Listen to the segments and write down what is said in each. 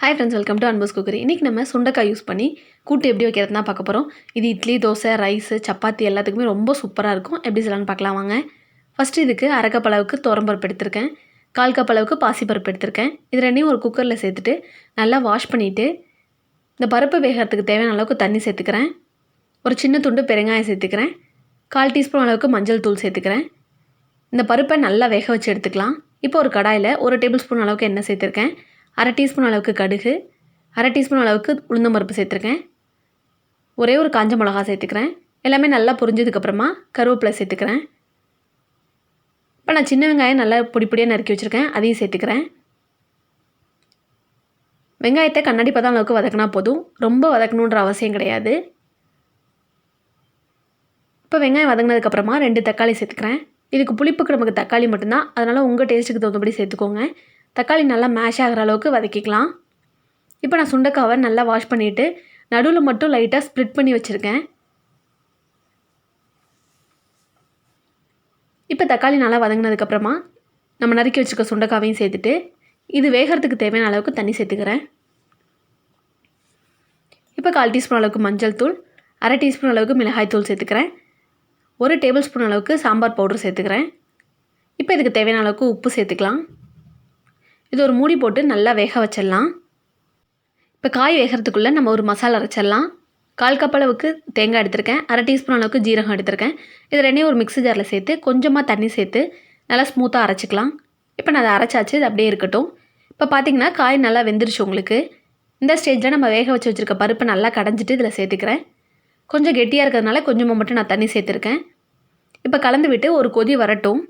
Hi friends, welcome to Anbu's cookery. இன்றைக்கி நம்ம சுண்டக்காய் யூஸ் பண்ணி கூட்டு எப்படி வைக்கிறது தான் பார்க்க போகிறோம். இது இட்லி, தோசை, ரைஸு, சப்பாத்தி எல்லாத்துக்குமே ரொம்ப சூப்பராக இருக்கும். எப்படி செய்யலாம்னு பார்க்கலாம் வாங்க. ஃபஸ்ட்டு இதுக்கு அரை கப் அளவுக்கு துவரம்பருப்பு எடுத்திருக்கேன், 1/4 கப் அளவுக்கு பாசிப்பருப்பு எடுத்திருக்கேன். இது ரெண்டையும் ஒரு குக்கரில் சேர்த்துட்டு நல்லா வாஷ் பண்ணிவிட்டு இந்த பருப்பு வேகிறதுக்கு தேவையான அளவுக்கு தண்ணி சேர்த்துக்கிறேன். ஒரு சின்ன துண்டு பெருங்காயம் சேர்த்துக்கிறேன். 1/4 டீஸ்பூன் அளவுக்கு மஞ்சள் தூள் சேர்த்துக்கிறேன். இந்த பருப்பை நல்லா வேக வச்சு எடுத்துக்கலாம். இப்போ ஒரு கடாயில் 1 டேபிள் ஸ்பூன் அளவுக்கு எண்ணெய் சேர்த்துருக்கேன். 1/2 டீஸ்பூன் அளவுக்கு கடுகு, 1/2 டீஸ்பூன் அளவுக்கு உளுந்தம்பருப்பு சேர்த்துருக்கேன். ஒரே ஒரு காஞ்ச மிளகா சேர்த்துக்கிறேன். எல்லாமே நல்லா பொரிஞ்சதுக்கப்புறமா கருவேப்பிலை சேர்த்துக்கிறேன். இப்போ நான் சின்ன வெங்காயம் நல்லா பொடியாக நறுக்கி வச்சுருக்கேன், அதையும் சேர்த்துக்கிறேன். வெங்காயத்தை கண்ணாடி பதம் அளவுக்கு வதக்கினா போதும், ரொம்ப வதக்கணுன்ற அவசியம் கிடையாது. இப்போ வெங்காயம் வதங்கினதுக்கப்புறமா 2 தக்காளி சேர்த்துக்கிறேன். இதுக்கு புளிப்புக்கு நமக்கு தக்காளி மட்டும்தான், அதனால் உங்கள் டேஸ்ட்டுக்கு தகுந்தபடி சேர்த்துக்கோங்க. தக்காளி நல்லா மேஷ் ஆகிற அளவுக்கு வதக்கிக்கலாம். இப்போ நான் சுண்டைக்காவை நல்லா வாஷ் பண்ணிவிட்டு நடுவில் மட்டும் லைட்டாக ஸ்ப்ளிட் பண்ணி வச்சுருக்கேன். இப்போ தக்காளி நல்லா வதங்கினதுக்கப்புறமா நம்ம நறுக்கி வச்சுருக்க சுண்டைக்காவையும் சேர்த்துட்டு இது வேகிறதுக்கு தேவையான அளவுக்கு தண்ணி சேர்த்துக்கிறேன். இப்போ 1/4 டீஸ்பூன் அளவுக்கு மஞ்சள் தூள், 1/2 டீஸ்பூன் அளவுக்கு மிளகாய் தூள் சேர்த்துக்கிறேன். 1 டேபிள் ஸ்பூன் அளவுக்கு சாம்பார் பவுடர் சேர்த்துக்கிறேன். இப்போ இதுக்கு தேவையான அளவுக்கு உப்பு சேர்த்துக்கலாம். இது ஒரு மூடி போட்டு நல்லா வேக வச்சிடலாம். இப்போ காய் வேகிறதுக்குள்ளே நம்ம ஒரு மசாலா அரைச்சிடலாம். 1/4 கப் அளவுக்கு தேங்காய் எடுத்திருக்கேன், 1/2 டீஸ்பூன் அளவுக்கு ஜீரகம் எடுத்திருக்கேன். இது ரெண்டையும் ஒரு மிக்ஸி ஜாரில் சேர்த்து கொஞ்சமாக தண்ணி சேர்த்து நல்லா ஸ்மூத்தாக அரைச்சிக்கலாம். இப்போ நான் அதை அரைச்சாச்சு, இது அப்படியே இருக்கட்டும். இப்போ பார்த்திங்கன்னா காய் நல்லா வெந்துருச்சு உங்களுக்கு. இந்த ஸ்டேஜில் நம்ம வேக வச்சு வச்சுருக்க பருப்பை நல்லா கடைஞ்சிட்டு இதில் சேர்த்துக்கிறேன். கொஞ்சம் கெட்டியாக இருக்கிறதுனால கொஞ்சமாக மட்டும் நான் தண்ணி சேர்த்துருக்கேன். இப்போ கலந்து விட்டு ஒரு கொதி வரட்டும்.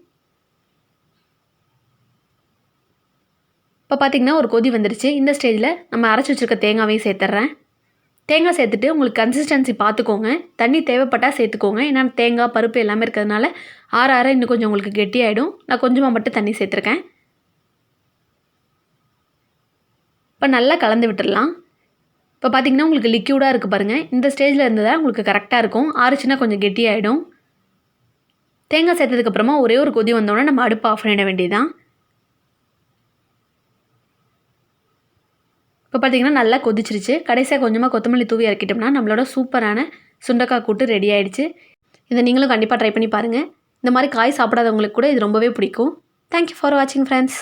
இப்போ பார்த்திங்கன்னா ஒரு கொதி வந்துடுச்சு. இந்த ஸ்டேஜில் நம்ம அரைச்சி வச்சுருக்க தேங்காவையும் சேர்த்துட்றேன். தேங்காய் சேர்த்துட்டு உங்களுக்கு கன்சிஸ்டன்சி பார்த்துக்கோங்க, தண்ணி தேவைப்பட்டால் சேர்த்துக்கோங்க. ஏன்னா தேங்காய் பருப்பு எல்லாமே இருக்கிறதுனால ஆற இன்னும் கொஞ்சம் உங்களுக்கு கெட்டியாகிடும். நான் கொஞ்சமாக மட்டும் தண்ணி சேர்த்துருக்கேன். இப்போ நல்லா கலந்து விட்டுடலாம். இப்போ பார்த்திங்கன்னா உங்களுக்கு லிக்யூடாக இருக்குது பாருங்கள். இந்த ஸ்டேஜில் இருந்ததாக உங்களுக்கு கரெக்டாக இருக்கும். ஆறுச்சுன்னா கொஞ்சம் கெட்டியாகிடும். தேங்காய் சேர்த்ததுக்கப்புறமா ஒரே ஒரு கொதி வந்தோடனே நம்ம அடுப்பு ஆஃப் பண்ணிட வேண்டியதுதான். இப்போ பார்த்திங்கன்னா நல்லா கொதிச்சிருச்சு. கடைசியாக கொஞ்சமாக கொத்தமல்லி தூவி இறக்கிட்டோம்னா நம்மளோட சூப்பரான சுண்டக்காய் கூட்டு ரெடி ஆகிடுச்சு. இதை நீங்களும் கண்டிப்பாக ட்ரை பண்ணி பாருங்கள். இந்த மாதிரி காய் சாப்பிடாதவங்களுக்கு கூட இது ரொம்பவே பிடிக்கும். தேங்க்யூ ஃபார் வாட்சிங் ஃப்ரெண்ட்ஸ்.